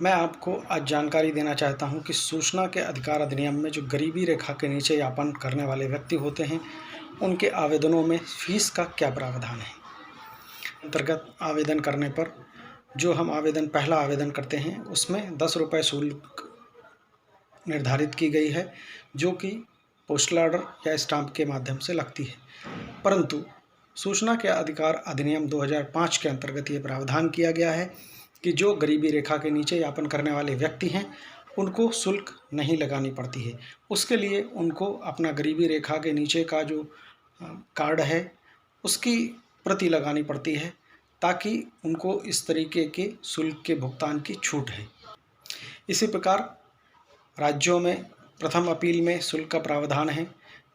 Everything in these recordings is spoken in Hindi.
मैं आपको आज जानकारी देना चाहता हूं कि सूचना के अधिकार अधिनियम में जो गरीबी रेखा के नीचे यापन करने वाले व्यक्ति होते हैं उनके आवेदनों में फ़ीस का क्या प्रावधान है। अंतर्गत आवेदन करने पर जो हम पहला आवेदन करते हैं उसमें 10 रुपये शुल्क निर्धारित की गई है, जो कि पोस्टल ऑर्डर या स्टाम्प के माध्यम से लगती है। परंतु सूचना के अधिकार अधिनियम 2005 के अंतर्गत ये प्रावधान किया गया है कि जो गरीबी रेखा के नीचे यापन करने वाले व्यक्ति हैं उनको शुल्क नहीं लगानी पड़ती है। उसके लिए उनको अपना गरीबी रेखा के नीचे का जो कार्ड है उसकी प्रति लगानी पड़ती है, ताकि उनको इस तरीके के शुल्क के भुगतान की छूट है। इसी प्रकार राज्यों में प्रथम अपील में शुल्क का प्रावधान है।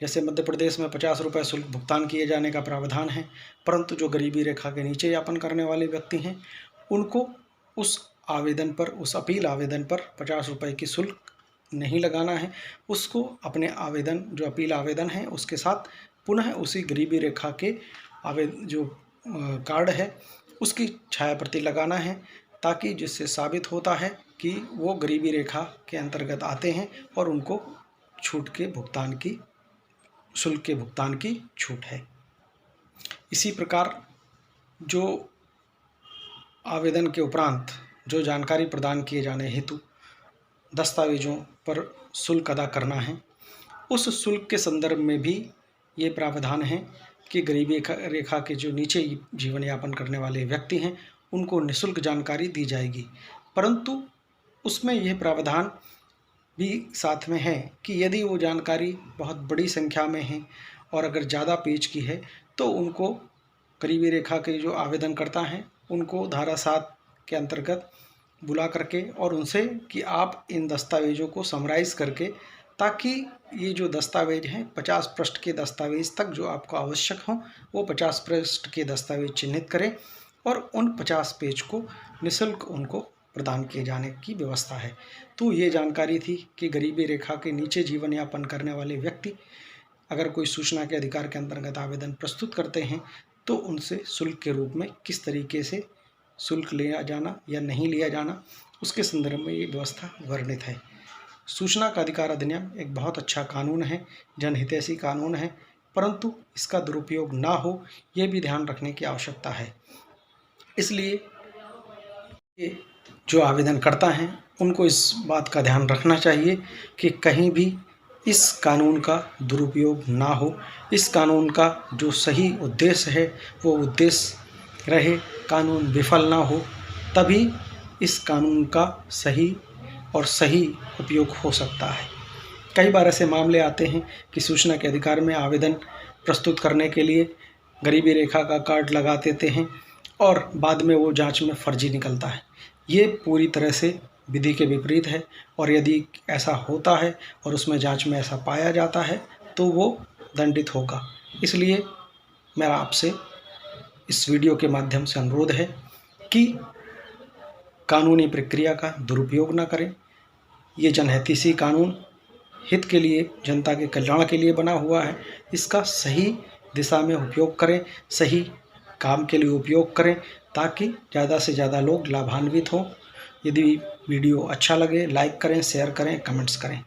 जैसे मध्य प्रदेश में 50 रुपये शुल्क भुगतान किए जाने का प्रावधान है, परंतु जो गरीबी रेखा के नीचे यापन करने वाले व्यक्ति हैं उनको उस अपील आवेदन पर 50 रुपये की शुल्क नहीं लगाना है। उसको अपने आवेदन जो अपील आवेदन है उसके साथ पुनः उसी गरीबी रेखा के जो कार्ड है उसकी छाया प्रति लगाना है, ताकि जिससे साबित होता है कि वो गरीबी रेखा के अंतर्गत आते हैं और उनको शुल्क के भुगतान की छूट है। इसी प्रकार जो आवेदन के उपरांत जो जानकारी प्रदान किए जाने हेतु दस्तावेजों पर शुल्क अदा करना है, उस शुल्क के संदर्भ में भी ये प्रावधान है कि गरीबी रेखा के जो नीचे जीवन यापन करने वाले व्यक्ति हैं उनको निःशुल्क जानकारी दी जाएगी। परंतु उसमें यह प्रावधान भी साथ में है कि यदि वो जानकारी बहुत बड़ी संख्या में है और अगर ज़्यादा पेज की है तो उनको गरीबी रेखा के जो आवेदनकर्ता हैं उनको धारा 7 के अंतर्गत बुला करके और उनसे कि आप इन दस्तावेज़ों को समराइज़ करके, ताकि ये जो दस्तावेज हैं 50 पृष्ठ के दस्तावेज़ तक जो आपको आवश्यक हों वो 50 पृष्ठ के दस्तावेज चिन्हित करें और उन 50 पेज को निःशुल्क उनको प्रदान किए जाने की व्यवस्था है। तो ये जानकारी थी कि गरीबी रेखा के नीचे जीवन यापन करने वाले व्यक्ति अगर कोई सूचना के अधिकार के अंतर्गत आवेदन प्रस्तुत करते हैं तो उनसे शुल्क के रूप में किस तरीके से शुल्क लिया जाना या नहीं लिया जाना, उसके संदर्भ में ये व्यवस्था वर्णित है। सूचना का अधिकार अधिनियम एक बहुत अच्छा कानून है, जनहितैषी कानून है, परंतु इसका दुरुपयोग ना हो ये भी ध्यान रखने की आवश्यकता है। इसलिए जो आवेदन करता हैं उनको इस बात का ध्यान रखना चाहिए कि कहीं भी इस कानून का दुरुपयोग ना हो। इस कानून का जो सही उद्देश्य है वो उद्देश्य रहे, कानून विफल ना हो, तभी इस कानून का सही उपयोग हो सकता है। कई बार ऐसे मामले आते हैं कि सूचना के अधिकार में आवेदन प्रस्तुत करने के लिए गरीबी रेखा का कार्ड लगा देते हैं और बाद में वो जांच में फर्जी निकलता है। ये पूरी तरह से विधि के विपरीत है और यदि ऐसा होता है और उसमें जांच में ऐसा पाया जाता है तो वो दंडित होगा। इसलिए मेरा आपसे इस वीडियो के माध्यम से अनुरोध है कि कानूनी प्रक्रिया का दुरुपयोग न करें। ये जनहितैषी कानून हित के लिए, जनता के कल्याण के लिए बना हुआ है। इसका सही दिशा में उपयोग करें, सही काम के लिए उपयोग करें, ताकि ज़्यादा से ज़्यादा लोग लाभान्वित हों। यदि वीडियो अच्छा लगे लाइक करें, शेयर करें, कमेंट्स करें।